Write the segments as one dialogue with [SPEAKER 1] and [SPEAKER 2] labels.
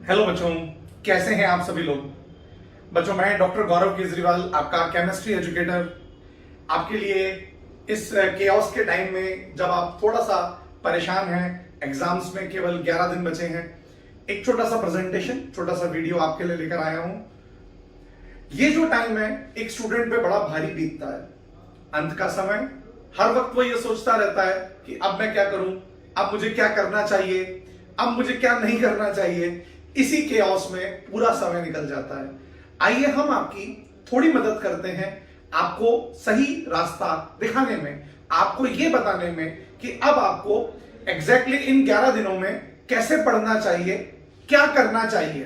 [SPEAKER 1] Hello बच्चों, कैसे हैं आप सभी लोग। बच्चों, मैं डॉक्टर गौरव केजरीवाल, आपका केमिस्ट्री एजुकेटर, आपके लिए इस केओस के टाइम में जब आप थोड़ा सा परेशान हैं, एग्जाम्स में केवल 11 दिन बचे हैं, एक छोटा सा प्रेजेंटेशन, छोटा सा वीडियो आपके लिए लेकर आया हूं। ये जो टाइम है एक स्टूडेंट पे बड़ा भारी बीतता है। अंत का समय, हर वक्त वो ये सोचता रहता है कि अब मैं क्या करूं, अब मुझे क्या करना चाहिए, अब मुझे क्या नहीं करना चाहिए। इसी केओस में पूरा समय निकल जाता है। आइए हम आपकी थोड़ी मदद करते हैं, आपको सही रास्ता दिखाने में, आपको यह बताने में कि अब आपको एग्जैक्टली इन 11 दिनों में कैसे पढ़ना चाहिए, क्या करना चाहिए।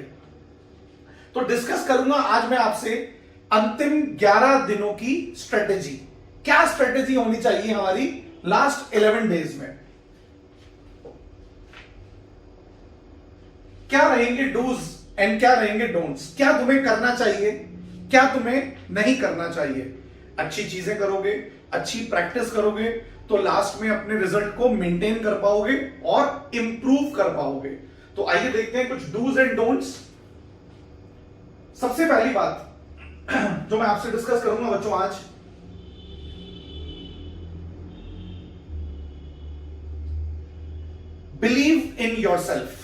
[SPEAKER 1] तो डिस्कस करूंगा आज मैं आपसे अंतिम 11 दिनों की स्ट्रेटेजी। क्या स्ट्रेटेजी होनी चाहिए हमारी लास्ट 11 डेज में, क्या रहेंगे डूज एंड क्या रहेंगे डोंट्स, क्या तुम्हें करना चाहिए, क्या तुम्हें नहीं करना चाहिए। अच्छी चीजें करोगे, अच्छी प्रैक्टिस करोगे तो लास्ट में अपने रिजल्ट को मेंटेन कर पाओगे और इंप्रूव कर पाओगे। तो आइए देखते हैं कुछ डूज एंड डोंट्स। सबसे पहली बात जो मैं आपसे डिस्कस करूंगा बच्चों आज, बिलीव इन योरसेल्फ।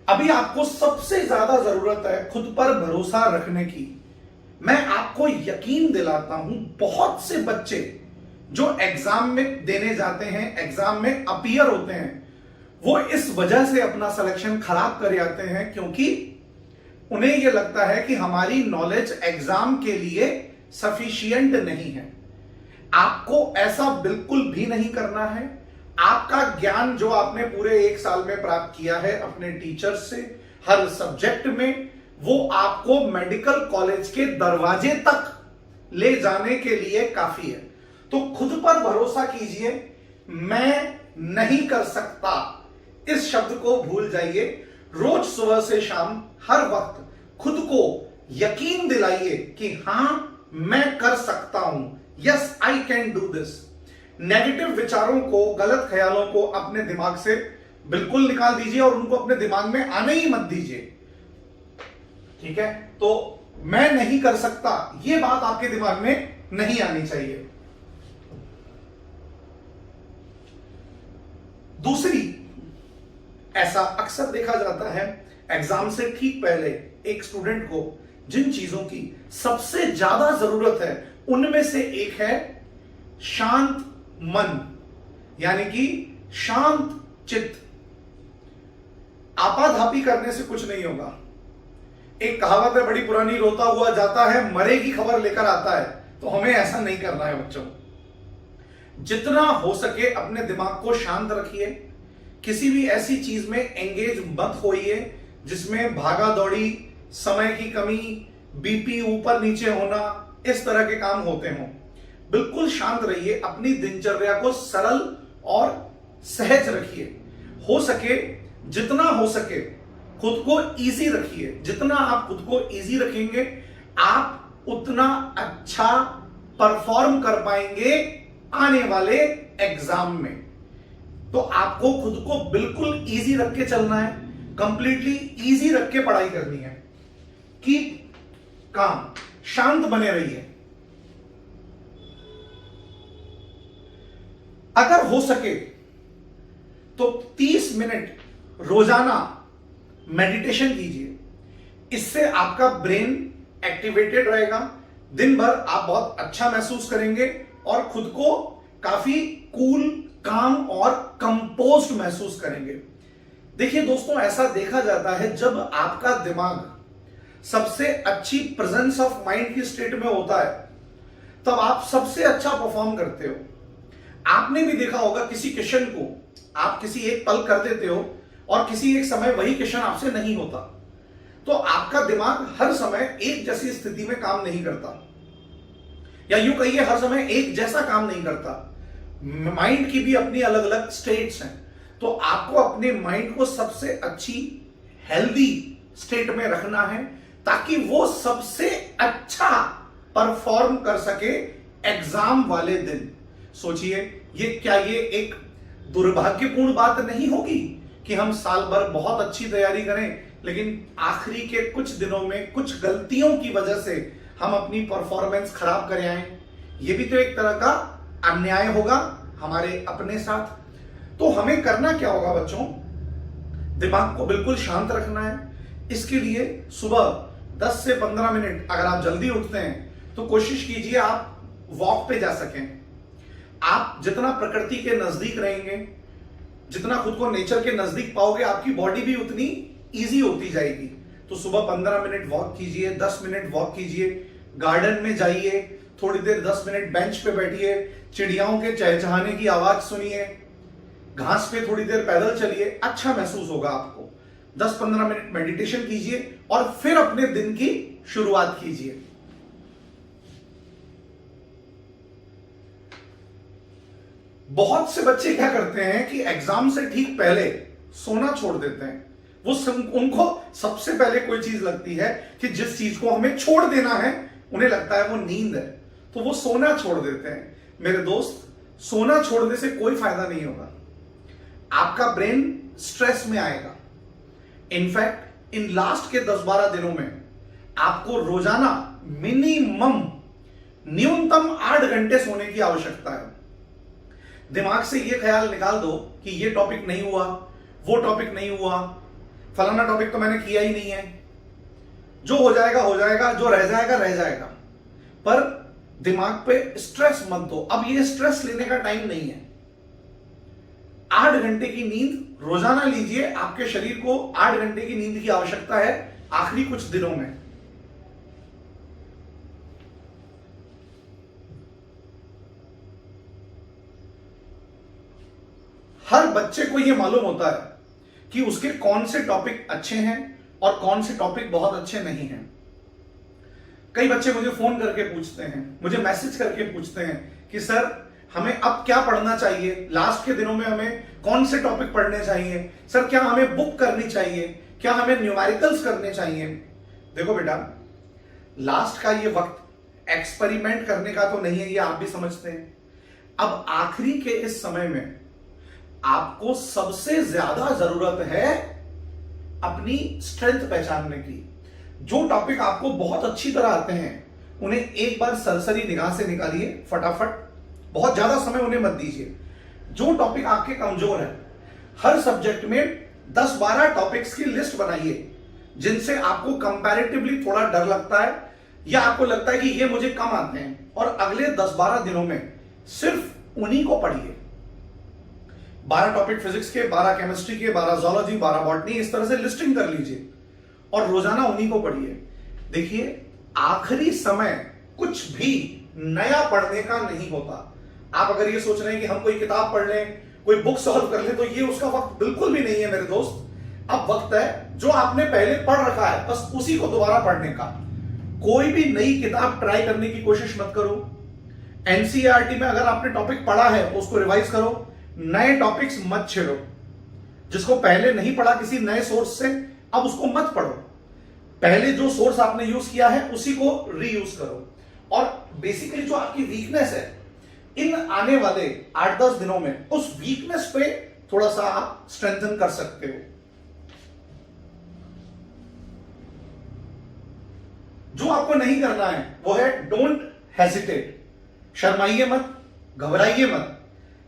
[SPEAKER 1] अभी आपको सबसे ज्यादा जरूरत है खुद पर भरोसा रखने की। मैं आपको यकीन दिलाता हूं, बहुत से बच्चे जो एग्जाम में देने जाते हैं, एग्जाम में अपीयर होते हैं, वो इस वजह से अपना सिलेक्शन खराब कर जाते हैं क्योंकि उन्हें यह लगता है कि हमारी नॉलेज एग्जाम के लिए सफिशिएंट नहीं है। आपको ऐसा बिल्कुल भी नहीं करना है। आपका ज्ञान जो आपने पूरे 1 साल में प्राप्त किया है अपने टीचर्स से, हर सब्जेक्ट में, वो आपको मेडिकल कॉलेज के दरवाजे तक ले जाने के लिए काफी है। तो खुद पर भरोसा कीजिए। मैं नहीं कर सकता इस शब्द को भूल जाइए। रोज सुबह से शाम हर वक्त खुद को यकीन दिलाइए कि हां मैं कर सकता हूं, yes I can do this. Negative विचारों को, गलत ख्यालों को अपने दिमाग से बिल्कुल निकाल दीजिए और उनको अपने दिमाग में आने ही मत दीजिए। ठीक है, तो मैं नहीं कर सकता, यह बात आपके दिमाग में नहीं आनी चाहिए। दूसरी, ऐसा अक्सर देखा जाता है एग्जाम से ठीक पहले एक स्टूडेंट को जिन चीजों की सबसे ज्यादा जरूरत है उनमें से एक है शांत मन, यानी कि शांत चित्त। आपाधापी करने से कुछ नहीं होगा। एक कहावत है बड़ी पुरानी, रोता हुआ जाता है मरे की खबर लेकर आता है। तो हमें ऐसा नहीं करना है बच्चों। जितना हो सके अपने दिमाग को शांत रखिए। किसी भी ऐसी चीज में एंगेज मत होइए जिसमें भागा दौड़ी, समय की कमी, बीपी ऊपर नीचे होना, इस तरह के काम होते हों। बिल्कुल शांत रहिए। अपनी दिनचर्या को सरल और सहज रखिए। हो सके, जितना हो सके खुद को इजी रखिए। जितना आप खुद को इजी रखेंगे आप उतना अच्छा परफॉर्म कर पाएंगे आने वाले एग्जाम में। तो आपको खुद को बिल्कुल इजी रख के चलना है, कंप्लीटली इजी रख के पढ़ाई करनी है। कीप काम, शांत बने रहिए। अगर हो सके तो 30 मिनट रोजाना मेडिटेशन कीजिए। इससे आपका ब्रेन एक्टिवेटेड रहेगा। दिन भर आप बहुत अच्छा महसूस करेंगे और खुद को काफी कूल, काम और कंपोज्ड महसूस करेंगे। देखिए दोस्तों, ऐसा देखा जाता है जब आपका दिमाग सबसे अच्छी प्रेजेंस ऑफ माइंड की स्टेट में होता है तब आप सबसे अच्छा परफॉर्म करते हो। आपने भी देखा होगा किसी क्वेश्चन को आप किसी एक पल कर देते हो और किसी एक समय वही क्वेश्चन आपसे नहीं होता। तो आपका दिमाग हर समय एक जैसी स्थिति में काम नहीं करता, या यूं कहिए हर समय एक जैसा काम नहीं करता। माइंड की भी अपनी अलग अलग स्टेट्स हैं। तो आपको अपने माइंड को सबसे अच्छी हेल्दी स्टेट में रखना है ताकि वो सबसे अच्छा परफॉर्म कर सके एग्जाम वाले दिन। सोचिए, ये एक दुर्भाग्यपूर्ण बात नहीं होगी कि हम साल भर बहुत अच्छी तैयारी करें, लेकिन आखिरी के कुछ दिनों में कुछ गलतियों की वजह से हम अपनी परफॉर्मेंस खराब कर आए, ये भी तो एक तरह का अन्याय होगा हमारे अपने साथ। तो हमें करना क्या होगा बच्चों, दिमाग को बिल्कुल शांत रखना है। इसके लिए सुबह 10 से 15 मिनट अगर आप जल्दी उठते हैं तो कोशिश कीजिए आप वॉक पे जा सकें। आप जितना प्रकृति के नजदीक रहेंगे, जितना खुद को नेचर के नजदीक पाओगे, आपकी बॉडी भी उतनी इजी होती जाएगी। तो सुबह 15 मिनट वॉक कीजिए, 10 मिनट वॉक कीजिए, गार्डन में जाइए, थोड़ी देर 10 मिनट बेंच पे बैठिए, चिड़ियाओं के चहचहाने की आवाज सुनिए, घास पे थोड़ी देर पैदल चलिए, अच्छा महसूस होगा आपको। 10-15 मिनट मेडिटेशन कीजिए और फिर अपने दिन की शुरुआत कीजिए। बहुत से बच्चे क्या करते हैं कि एग्जाम से ठीक पहले सोना छोड़ देते हैं। उनको सबसे पहले कोई चीज लगती है कि जिस चीज को हमें छोड़ देना है उन्हें लगता है वो नींद है, तो वो सोना छोड़ देते हैं। मेरे दोस्त, सोना छोड़ने से कोई फायदा नहीं होगा, आपका ब्रेन स्ट्रेस में आएगा। इनफैक्ट इन लास्ट के 10-12 दिनों में आपको रोजाना मिनिमम न्यूनतम 8 घंटे सोने की आवश्यकता है। दिमाग से ये ख्याल निकाल दो कि ये टॉपिक नहीं हुआ, वो टॉपिक नहीं हुआ, फलाना टॉपिक तो मैंने किया ही नहीं है, जो हो जाएगा हो जाएगा, जो रह जाएगा रह जाएगा। पर दिमाग पे स्ट्रेस मत दो, अब ये स्ट्रेस लेने का टाइम नहीं है। 8 घंटे की नींद रोजाना लीजिए, आपके शरीर को 8 घंटे की नींद की आवश्यकता है आखिरी कुछ दिनों में। हर बच्चे को यह मालूम होता है कि उसके कौन से टॉपिक अच्छे हैं और कौन से टॉपिक बहुत अच्छे नहीं हैं। कई बच्चे मुझे फोन करके पूछते हैं, मुझे मैसेज करके पूछते हैं कि सर हमें अब क्या पढ़ना चाहिए, लास्ट के दिनों में हमें कौन से टॉपिक पढ़ने चाहिए, सर क्या हमें बुक करनी चाहिए, क्या हमें न्यूमेरिकल्स करने चाहिए। देखो बेटा, लास्ट का ये वक्त एक्सपेरिमेंट करने का तो नहीं है, ये आप भी समझते हैं। अब आखिरी के इस समय में आपको सबसे ज्यादा जरूरत है अपनी स्ट्रेंथ पहचानने की। जो टॉपिक आपको बहुत अच्छी तरह आते हैं उन्हें एक बार सरसरी निगाह से निकालिए फटाफट, बहुत ज्यादा समय उन्हें मत दीजिए। जो टॉपिक आपके कमजोर है, हर सब्जेक्ट में 10-12 टॉपिक्स की लिस्ट बनाइए जिनसे आपको कंपैरेटिवली थोड़ा डर लगता है या आपको लगता है कि ये मुझे कम आते हैं, और अगले 10-12 दिनों में सिर्फ उन्हीं को पढ़िए। 12 टॉपिक फिजिक्स के, 12 केमिस्ट्री के, 12 ज़ूलॉजी, 12 बॉटनी, इस तरह से लिस्टिंग कर लीजिए और रोजाना उन्हीं को पढ़िए। देखिए, आखिरी समय कुछ भी नया पढ़ने का नहीं होता। आप अगर ये सोच रहे हैं कि हम कोई किताब पढ़ लें, कोई बुक सॉल्व कर लें, तो ये उसका वक्त बिल्कुल भी नहीं है मेरे दोस्त। अब वक्त है जो आपने पहले पढ़ रखा है बस उसी को दोबारा पढ़ने का। कोई भी नई किताब ट्राई करने की कोशिश मत करो। एनसीईआरटी में अगर आपने टॉपिक पढ़ा है तो उसको रिवाइज करो, नए टॉपिक्स मत छेड़ो। जिसको पहले नहीं पढ़ा किसी नए सोर्स से, अब उसको मत पढ़ो। पहले जो सोर्स आपने यूज किया है उसी को रीयूज करो। और बेसिकली जो आपकी वीकनेस है, इन आने वाले 8-10 दिनों में उस वीकनेस पे थोड़ा सा आप स्ट्रेंथन कर सकते हो। जो आपको नहीं करना है वो है डोंट हेजिटेट। शर्माइए मत, घबराइए मत,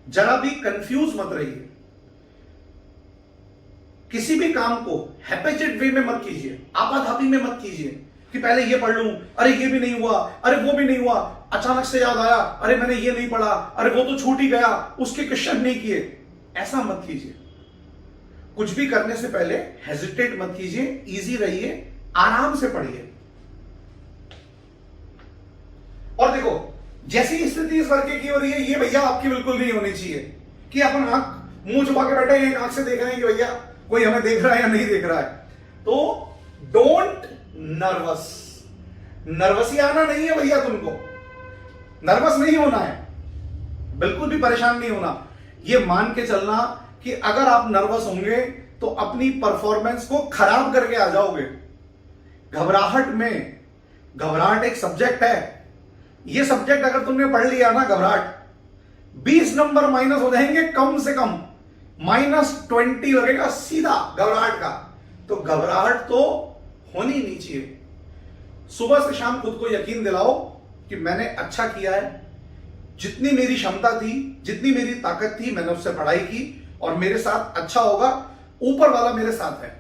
[SPEAKER 1] जरा भी कंफ्यूज मत रहिए। किसी भी काम को हैपेचेट वे में मत कीजिए, आपाधापी में मत कीजिए कि पहले ये पढ़ लूं, अरे ये भी नहीं हुआ, अरे वो भी नहीं हुआ, अचानक से याद आया, अरे मैंने ये नहीं पढ़ा, अरे वो तो छूट ही गया, उसके क्वेश्चन नहीं किए। ऐसा मत कीजिए। कुछ भी करने से पहले हेजिटेट मत कीजिए, इजी रहिए, आराम से पढ़िए। और देखो, जैसी स्थिति इस लड़के की हो रही है, ये भैया आपकी बिल्कुल नहीं होनी चाहिए कि अपन आंख मुंह छुपा के बैठे हैं, एक आंख से देख रहे हैं कि भैया कोई हमें देख रहा है या नहीं देख रहा है। तो डोंट नर्वस। नर्वस ही आना नहीं है भैया, तुमको नर्वस नहीं होना है, बिल्कुल भी परेशान नहीं होना। ये मान के चलना कि अगर आप नर्वस होंगे तो अपनी परफॉर्मेंस को खराब करके आ जाओगे। घबराहट एक सब्जेक्ट है। ये सब्जेक्ट अगर तुमने पढ़ लिया ना, घबराहट, 20 नंबर माइनस हो जाएंगे कम से कम, -20 लगेगा सीधा घबराहट का। तो घबराहट तो होनी नहीं चाहिए। सुबह से शाम खुद को यकीन दिलाओ कि मैंने अच्छा किया है, जितनी मेरी क्षमता थी, जितनी मेरी ताकत थी, मैंने उससे पढ़ाई की और मेरे साथ अच्छा होगा, ऊपर वाला मेरे साथ है।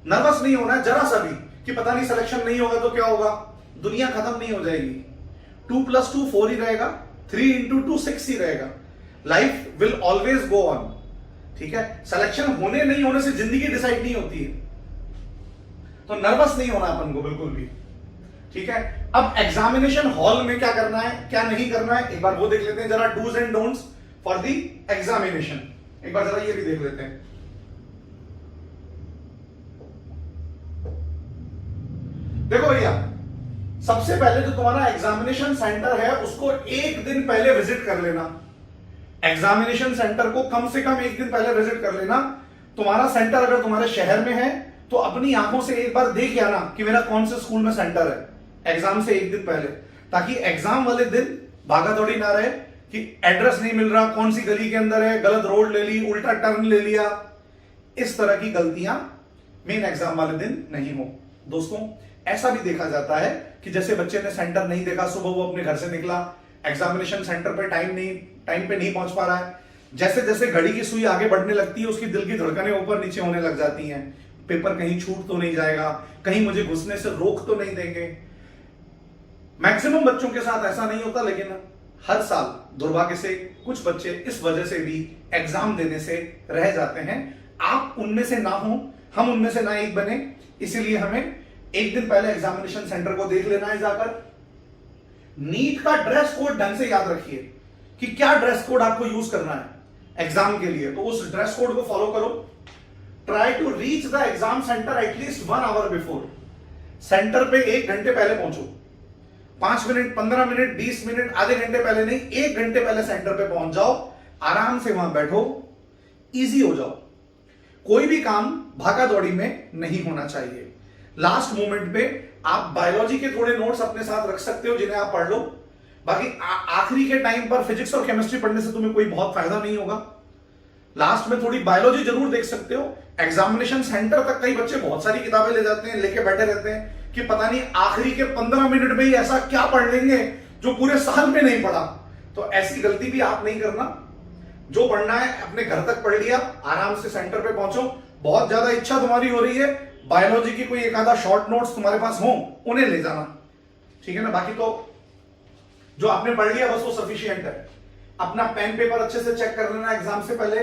[SPEAKER 1] नर्वस नहीं होना है जरा सा भी कि पता नहीं सिलेक्शन नहीं होगा तो क्या होगा। दुनिया खत्म नहीं हो जाएगी। 2+2 4 ही रहेगा, 3 × 2 6 ही रहेगा। Life will always go on. ठीक है, सिलेक्शन होने नहीं होने से जिंदगी डिसाइड नहीं होती है, तो नर्वस नहीं होना अपन को बिल्कुल भी। ठीक है, अब एग्जामिनेशन हॉल में क्या करना है, क्या नहीं करना है, एक बार वो देख लेते हैं जरा, dos and don'ts for the examination. एक बार जरा ये भी देख लेते हैं। देखो भैया, सबसे पहले जो तुम्हारा एग्जामिनेशन सेंटर है उसको एक दिन पहले विजिट कर लेना। एग्जामिनेशन सेंटर को कम से कम एक दिन पहले विजिट कर लेना। तुम्हारा सेंटर अगर तुम्हारे शहर में है तो अपनी आंखों से एक बार देख आना कि मेरा कौन से स्कूल में सेंटर है, एग्जाम से एक दिन पहले, ताकि एग्जाम वाले दिन भागा दौड़ी ना रहे कि एड्रेस नहीं मिल रहा, कौन सी गली के अंदर है, गलत रोड ले ली, उल्टा टर्न ले लिया। इस तरह की गलतियां मेन एग्जाम वाले दिन नहीं हो। दोस्तों, ऐसा भी देखा जाता है कि जैसे बच्चे ने सेंटर नहीं देखा, सुबह वो अपने घर से निकला, एग्जामिनेशन सेंटर पे टाइम पे नहीं पहुंच पा रहा है, जैसे जैसे घड़ी की सुई आगे बढ़ने लगती है उसकी दिल की धड़कनें ऊपर नीचे होने लग जाती हैं। पेपर कहीं छूट तो नहीं जाएगा, कहीं मुझे घुसने से रोक तो नहीं देंगे। मैक्सिमम बच्चों के साथ ऐसा नहीं होता, लेकिन हर साल दुर्भाग्य से कुछ बच्चे इस वजह से भी एग्जाम देने से रह जाते हैं। आप उनमें से ना हो, हम उनमें से ना एक बने, इसीलिए हमें एक दिन पहले एग्जामिनेशन सेंटर को देख लेना है जाकर। नीट का ड्रेस कोड ढंग से याद रखिए कि क्या ड्रेस कोड आपको यूज करना है एग्जाम के लिए, तो उस ड्रेस कोड को फॉलो करो। Try to reach the exam centre at least 1 hour before. Centre पे 1 घंटे पहले पहुंचो, 5 मिनट, 15 मिनट, 20 मिनट, आधे घंटे पहले नहीं, 1 घंटे पहले सेंटर पे पहुंच जाओ। आराम से वहां बैठो, इजी हो जाओ। कोई भी काम भागा दौड़ी में नहीं होना चाहिए। लास्ट मोमेंट पे आप बायोलॉजी के थोड़े नोट्स अपने साथ रख सकते हो जिन्हें आप पढ़ लो। बाकी आखिरी के टाइम पर फिजिक्स और केमिस्ट्री पढ़ने से तुम्हें कोई बहुत फायदा नहीं होगा। लास्ट में थोड़ी बायोलॉजी जरूर देख सकते हो। एग्जामिनेशन सेंटर तक कई बच्चे बहुत सारी किताबें ले जाते हैं, लेके बैठे रहते हैं कि पता नहीं आखिरी के 15 मिनट में ही ऐसा क्या पढ़ लेंगे जो पूरे साल में नहीं पढ़ा। तो ऐसी गलती भी आप नहीं करना। जो पढ़ना है अपने घर तक पढ़ लिया, आराम से सेंटर पे पहुंचो। बहुत ज्यादा इच्छा तुम्हारी हो रही है बायोलॉजी की कोई एक आधा शॉर्ट नोट्स तुम्हारे पास हो, उन्हें ले जाना, ठीक है ना। बाकी तो जो आपने पढ़ लिया बस वो सफिशिएंट है। अपना पेन पेपर अच्छे से चेक कर लेना एग्जाम से पहले।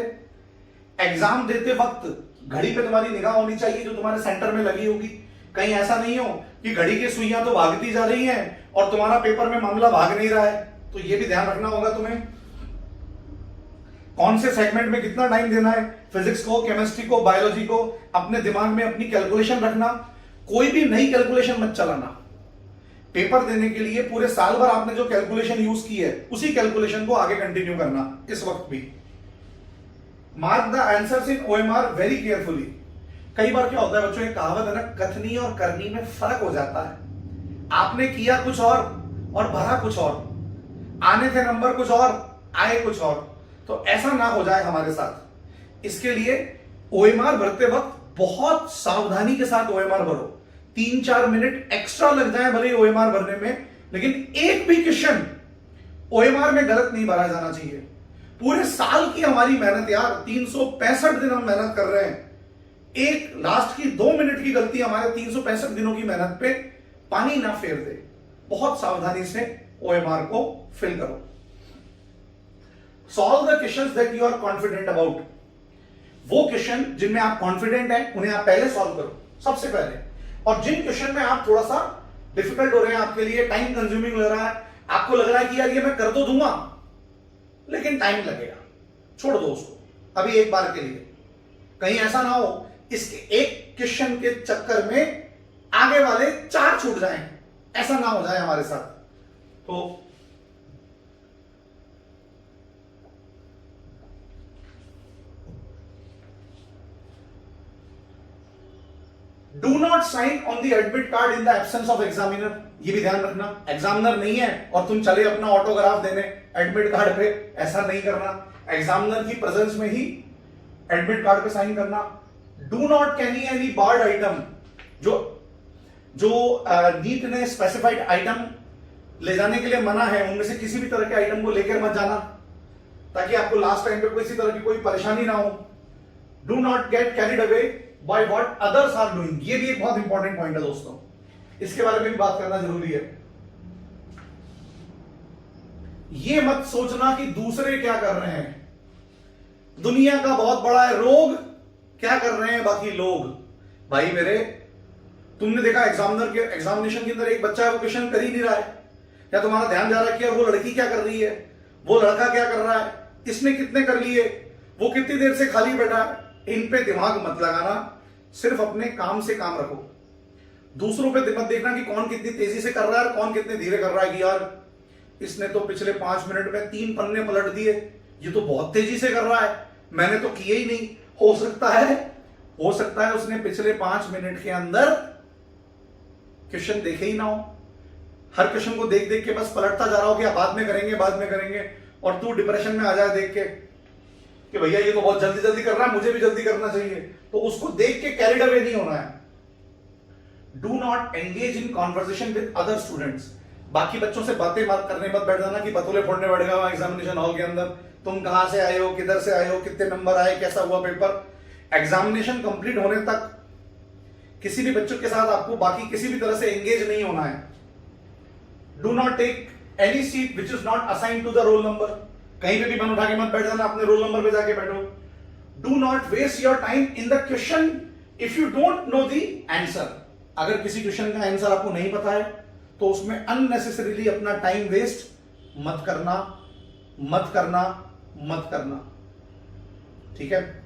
[SPEAKER 1] एग्जाम देते वक्त घड़ी पे तुम्हारी निगाह होनी चाहिए जो तुम्हारे सेंटर में लगी होगी। कहीं ऐसा नहीं हो कि घड़ी की सुइयां तो भागती जा रही हैं और तुम्हारा पेपर में मामला भाग नहीं रहा है। तो ये भी ध्यान रखना होगा तुम्हें, कौन से सेगमेंट में कितना टाइम देना है। फिजिक्स को, केमिस्ट्री को, बायोलॉजी को अपने दिमाग में अपनी कैलकुलेशन रखना। कोई भी नई कैलकुलेशन मत चलाना। पेपर देने के लिए पूरे साल भर आपने जो कैलकुलेशन यूज की है उसी कैलकुलेशन को आगे कंटिन्यू करना इस वक्त भी। Mark the answers in OMR very carefully. कई बार क्या होता है बच्चों, एक कहावत है ना, कथनी और करनी में फर्क हो जाता है। आपने किया कुछ और भरा कुछ और, आने थे नंबर कुछ और, आए कुछ और। तो ऐसा ना हो जाए हमारे साथ। इसके लिए ओएमआर भरते वक्त बहुत सावधानी के साथ ओएमआर भरो। 3-4 मिनट एक्स्ट्रा लग जाए भले ओएमआर भरने में, लेकिन एक भी क्वेश्चन ओएमआर में गलत नहीं भरा जाना चाहिए। पूरे साल की हमारी मेहनत यार, 365 दिन हम मेहनत कर रहे हैं, एक लास्ट की 2 मिनट की गलती हमारे 365 दिनों की मेहनत पे पानी ना फेर दे। बहुत सावधानी से ओएमआर को फिल करो। Solve the questions that you are confident about. वो क्वेश्चन जिनमें आप कॉन्फिडेंट हैं उन्हें आप पहले सॉल्व करो सबसे पहले। और जिन क्वेश्चन में आप थोड़ा सा डिफिकल्ट हो रहे हैं, आपके लिए टाइम कंज्यूमिंग लग रहा है, आपको लग रहा है कि यार ये मैं कर तो दूंगा लेकिन टाइम लगेगा, छोड़ दो उसको अभी एक बार के लिए। कहीं ऐसा ना हो इसके एक क्वेश्चन के चक्कर में आगे वाले 4 छूट जाएं, ऐसा ना हो जाए हमारे साथ। तो do not sign on the admit card in the absence of examiner. ये भी ध्यान रखना, एग्जामिनर नहीं है और तुम चले अपना ऑटोग्राफ देने एडमिट कार्ड पे, ऐसा नहीं करना। एग्जामिनर की प्रेजेंस में ही एडमिट कार्ड पे साइन करना। Do not carry any barred item. जो जो नीट ने स्पेसिफाइड आइटम ले जाने के लिए मना है, उनमें से किसी भी तरह के आइटम को लेकर मत जाना, ताकि आपको लास्ट टाइम पे किसी तरह की कोई परेशानी ना हो। Do not get carried away by what others are doing. ये भी एक बहुत इंपॉर्टेंट पॉइंट है दोस्तों, इसके बारे में भी बात करना जरूरी है। ये मत सोचना कि दूसरे क्या कर रहे हैं, दुनिया का बहुत बड़ा है रोग, क्या कर रहे हैं बाकी लोग। भाई मेरे, तुमने देखा एग्जामिनेशन के अंदर एक बच्चा है वो क्वेश्चन कर ही नहीं रहा है, या तुम्हारा ध्यान जा रहा है कि वो लड़की क्या कर रही है, वो लड़का क्या कर रहा है, इसने कितने कर लिए, वो कितनी देर से खाली बैठा है। इन पे दिमाग मत लगाना, सिर्फ अपने काम से काम रखो। दूसरों पे मत देखना कि कौन कितनी तेजी से कर रहा है और कौन कितने धीरे कर रहा है, कि यार इसने तो पिछले 5 मिनट में 3 पन्ने पलट दिए, ये तो बहुत तेजी से कर रहा है, मैंने तो किए ही नहीं। हो सकता है उसने पिछले 5 मिनट के अंदर क्वेश्चन देखे ही ना हो, हर क्वेश्चन को देख देख के बस पलटता जा रहा हो कि बाद में करेंगे, और तू डिप्रेशन में आ जाए देख के कि भैया ये तो बहुत जल्दी जल्दी कर रहा है, मुझे भी जल्दी करना चाहिए। तो उसको देख के कैरिड अवे नहीं होना है। Do not engage in conversation with other students. बाकी बच्चों से बातें करने मत बैठ जाना कि बतौले फोड़ने बैठ गया एग्जामिनेशन हॉल के अंदर, तुम कहां से आए हो, किधर से आए हो, कितने नंबर आए, कैसा हुआ पेपर। एग्जामिनेशन कंप्लीट होने तक किसी भी बच्चों के साथ आपको बाकी किसी भी तरह से एंगेज नहीं होना है। Do not take any seat which is not assign to the roll number. कहीं पे भी मन उठा के मत बैठ जाना, अपने रोल नंबर पे जाके बैठो। Do not waste your time in the question if you don't know the answer. अगर किसी क्वेश्चन का आंसर आपको नहीं पता है तो उसमें अननेसेसरीली अपना टाइम वेस्ट मत करना, ठीक है।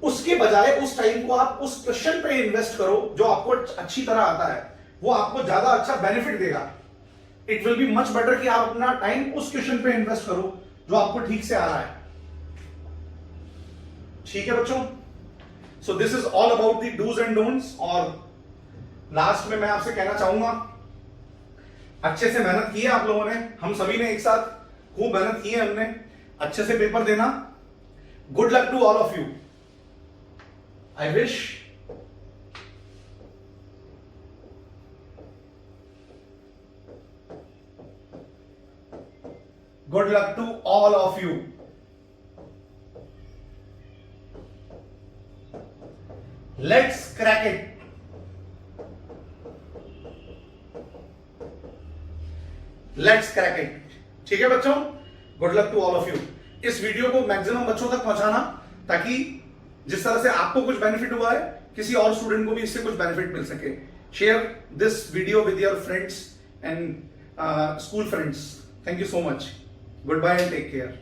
[SPEAKER 1] उसके बजाय उस टाइम को आप उस क्वेश्चन पे इन्वेस्ट करो जो आपको अच्छी तरह आता है, वो आपको ज्यादा अच्छा बेनिफिट देगा। It will be much better कि आप अपना टाइम उस क्वेश्चन पे इन्वेस्ट करो जो आपको ठीक से आ रहा है, ठीक है बच्चों। So this is all about the dos and don'ts. और लास्ट में मैं आपसे कहना चाहूंगा, अच्छे से मेहनत की है आप लोगों ने, हम सभी ने एक साथ खूब मेहनत की है हमने, अच्छे से पेपर देना। Good luck to all of you. I wish good luck to all of you. Let's crack it. Let's crack it. ठीक है बच्चों, good luck to all of you. इस वीडियो को मैक्सिमम बच्चों तक पहुंचाना, ताकि जिस तरह से आपको कुछ बेनिफिट हुआ है किसी और स्टूडेंट को भी इससे कुछ बेनिफिट मिल सके। Share this video with your friends and school friends. Thank you so much. Good bye and take care.